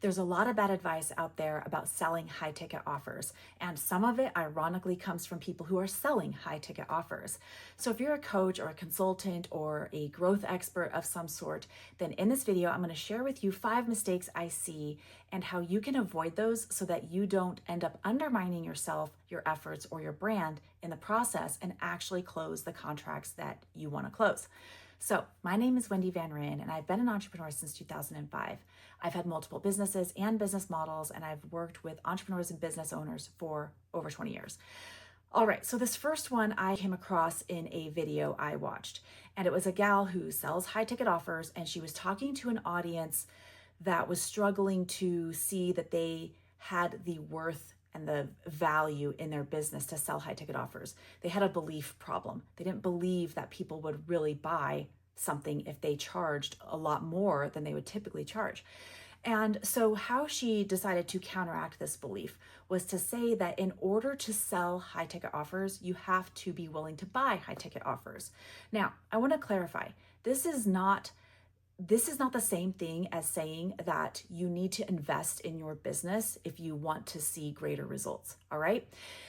There's a lot of bad advice out there about selling high ticket offers, and some of it ironically comes from people who are selling high ticket offers. So if you're a coach or a consultant or a growth expert of some sort, then in this video, I'm going to share with you 5 mistakes I see and how you can avoid those so that you don't end up undermining yourself, your efforts, or your brand in the process and actually close the contracts that you want to close. So my name is Wendy Van Ryn, and I've been an entrepreneur since 2005. I've had multiple businesses and business models, and I've worked with entrepreneurs and business owners for over 20 years. All right, so this first one I came across in a video I watched, and it was a gal who sells high ticket offers, and she was talking to an audience that was struggling to see that they had the worth and the value in their business to sell high ticket offers. They had a belief problem. They didn't believe that people would really buy something if they charged a lot more than they would typically charge. And so how she decided to counteract this belief was to say that in order to sell high ticket offers, you have to be willing to buy high ticket offers. Now, I want to clarify, this is not the same thing as saying that you need to invest in your business if you want to see greater results, all right?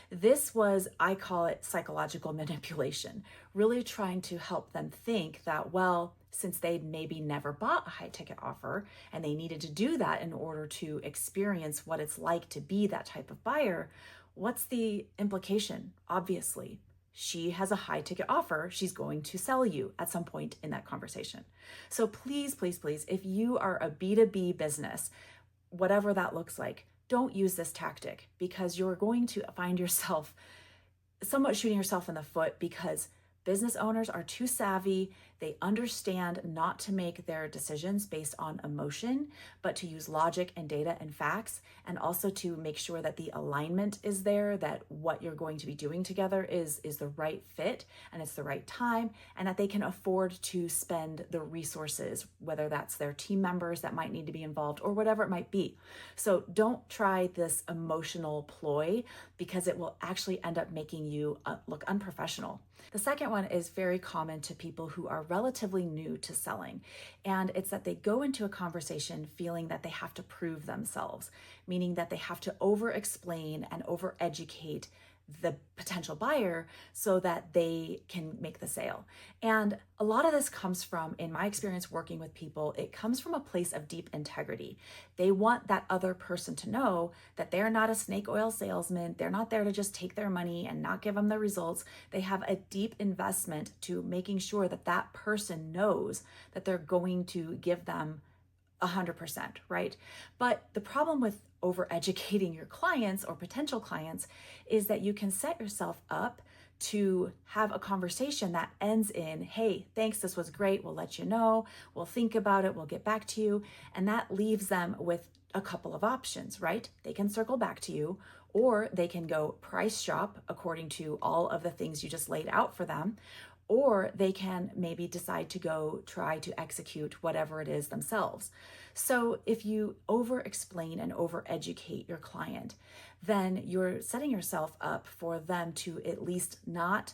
This was, I call it psychological manipulation, really trying to help them think that, well, since they'd maybe never bought a high ticket offer and they needed to do that in order to experience what it's like to be that type of buyer, what's the implication? Obviously, she has a high ticket offer she's going to sell you at some point in that conversation. So please, please, please, if you are a B2B business, whatever that looks like, don't use this tactic because you're going to find yourself somewhat shooting yourself in the foot because business owners are too savvy. They understand not to make their decisions based on emotion, but to use logic and data and facts, and also to make sure that the alignment is there, that what you're going to be doing together is the right fit and it's the right time, and that they can afford to spend the resources, whether that's their team members that might need to be involved or whatever it might be. So don't try this emotional ploy because it will actually end up making you look unprofessional. The second one is very common to people who are relatively new to selling, and it's that they go into a conversation feeling that they have to prove themselves, meaning that they have to over-explain and over-educate the potential buyer so that they can make the sale. And a lot of this comes from, in my experience working with people, it comes from a place of deep integrity. They want that other person to know that they're not a snake oil salesman. They're not there to just take their money and not give them the results. They have a deep investment to making sure that that person knows that they're going to give them 100%, right? But the problem with over-educating your clients or potential clients is that you can set yourself up to have a conversation that ends in, hey, thanks, this was great, we'll let you know, we'll think about it, we'll get back to you. And that leaves them with a couple of options, right? They can circle back to you, or they can go price shop according to all of the things you just laid out for them, or they can maybe decide to go try to execute whatever it is themselves. So if you over-explain and over-educate your client, then you're setting yourself up for them to at least not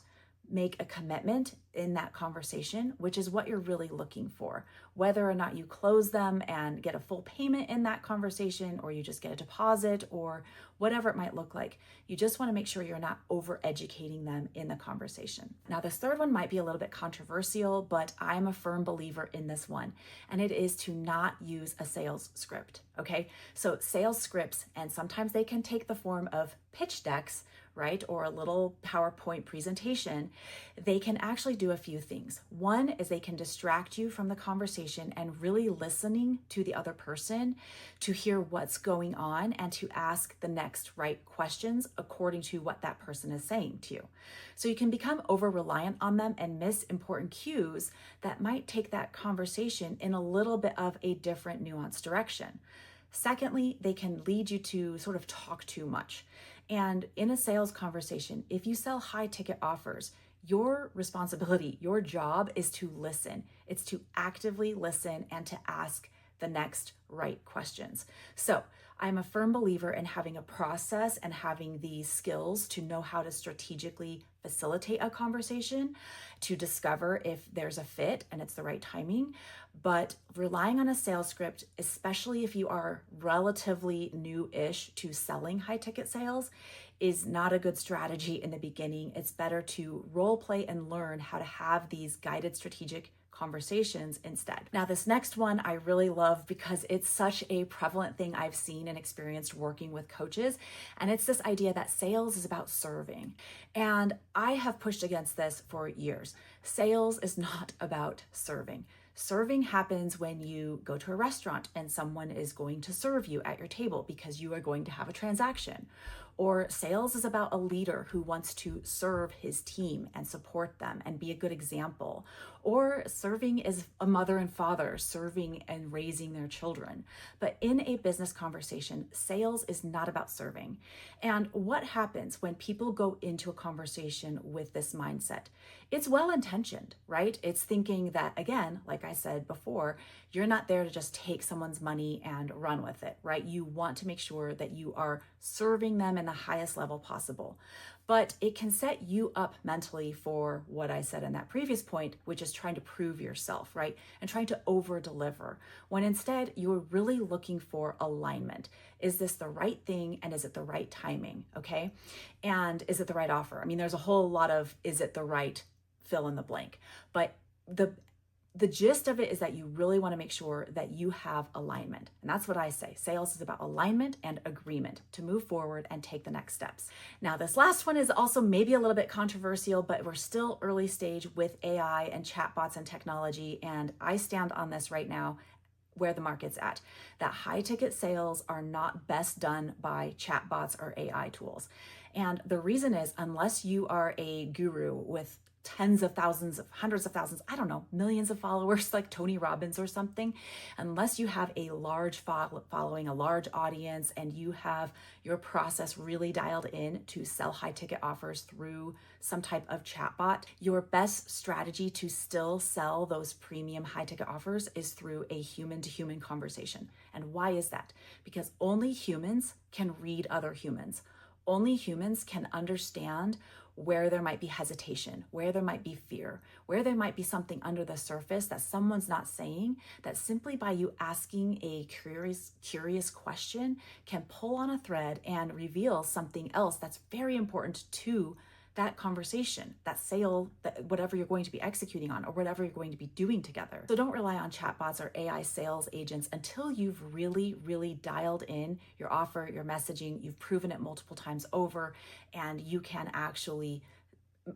make a commitment in that conversation, which is what you're really looking for. Whether or not you close them and get a full payment in that conversation, or you just get a deposit, or whatever it might look like, you just want to make sure you're not over-educating them in the conversation. Now, this third one might be a little bit controversial, but I'm a firm believer in this one, and it is to not use a sales script, okay? So sales scripts, and sometimes they can take the form of pitch decks, right? Or a little PowerPoint presentation, they can actually do a few things. One is they can distract you from the conversation and really listening to the other person to hear what's going on and to ask the next right questions according to what that person is saying to you. So you can become over-reliant on them and miss important cues that might take that conversation in a little bit of a different nuanced direction. Secondly, they can lead you to sort of talk too much. And in a sales conversation, if you sell high ticket offers, your responsibility, your job is to listen. It's to actively listen and to ask the next right questions. So I'm a firm believer in having a process and having the skills to know how to strategically facilitate a conversation, to discover if there's a fit and it's the right timing. But relying on a sales script, especially if you are relatively new-ish to selling high ticket sales, is not a good strategy in the beginning. It's better to role play and learn how to have these guided strategic conversations instead. Now, this next one I really love because it's such a prevalent thing I've seen and experienced working with coaches. And it's this idea that sales is about serving. And I have pushed against this for years. Sales is not about serving. Serving happens when you go to a restaurant and someone is going to serve you at your table because you are going to have a transaction. Or sales is about a leader who wants to serve his team and support them and be a good example. Or serving is a mother and father serving and raising their children. But in a business conversation, sales is not about serving. And what happens when people go into a conversation with this mindset? It's well-intentioned, right? It's thinking that, again, like I said before, you're not there to just take someone's money and run with it, right? You want to make sure that you are serving them in the highest level possible. But it can set you up mentally for what I said in that previous point, which is trying to prove yourself, right? And trying to over deliver, when instead you're really looking for alignment. Is this the right thing? And is it the right timing? Okay. And is it the right offer? I mean, there's a whole lot of, is it the right fill in the blank? But the gist of it is that you really want to make sure that you have alignment. And that's what I say. Sales is about alignment and agreement to move forward and take the next steps. Now, this last one is also maybe a little bit controversial, but we're still early stage with AI and chatbots and technology. And I stand on this right now where the market's at, that high ticket sales are not best done by chatbots or AI tools. And the reason is, unless you are a guru with tens of thousands, hundreds of thousands, I don't know, millions of followers like Tony Robbins or something, unless you have a large following, a large audience, and you have your process really dialed in to sell high ticket offers through some type of chatbot, your best strategy to still sell those premium high ticket offers is through a human to human conversation. And why is that? Because only humans can read other humans. Only humans can understand where there might be hesitation, where there might be fear, where there might be something under the surface that someone's not saying, that simply by you asking a curious question can pull on a thread and reveal something else that's very important to that conversation, that sale, that whatever you're going to be executing on or whatever you're going to be doing together. So don't rely on chatbots or AI sales agents until you've really, really dialed in your offer, your messaging, you've proven it multiple times over, and you can actually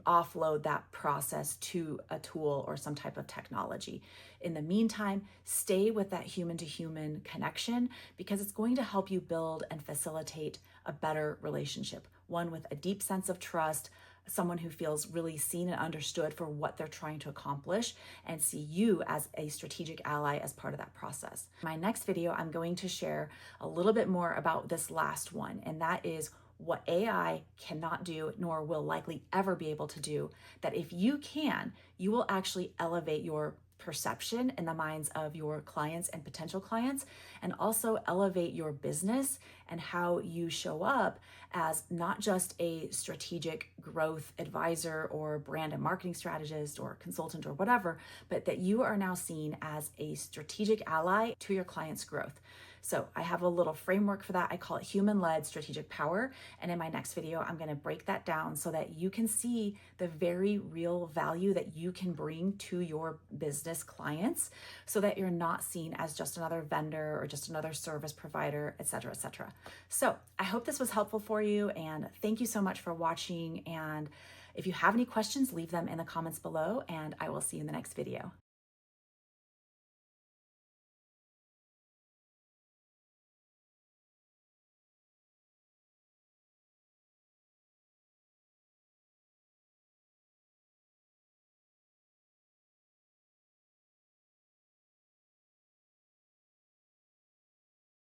offload that process to a tool or some type of technology. In the meantime, stay with that human to human connection because it's going to help you build and facilitate a better relationship, one with a deep sense of trust, someone who feels really seen and understood for what they're trying to accomplish and see you as a strategic ally as part of that process. In my next video, I'm going to share a little bit more about this last one, and that is what AI cannot do, nor will likely ever be able to do, that if you can, you will actually elevate your perception in the minds of your clients and potential clients, and also elevate your business and how you show up as not just a strategic growth advisor or brand and marketing strategist or consultant or whatever, but that you are now seen as a strategic ally to your clients' growth. So I have a little framework for that. I call it human-led strategic power. And in my next video, I'm going to break that down so that you can see the very real value that you can bring to your business clients so that you're not seen as just another vendor or just another service provider, et cetera, et cetera. So I hope this was helpful for you. And thank you so much for watching. And if you have any questions, leave them in the comments below, and I will see you in the next video.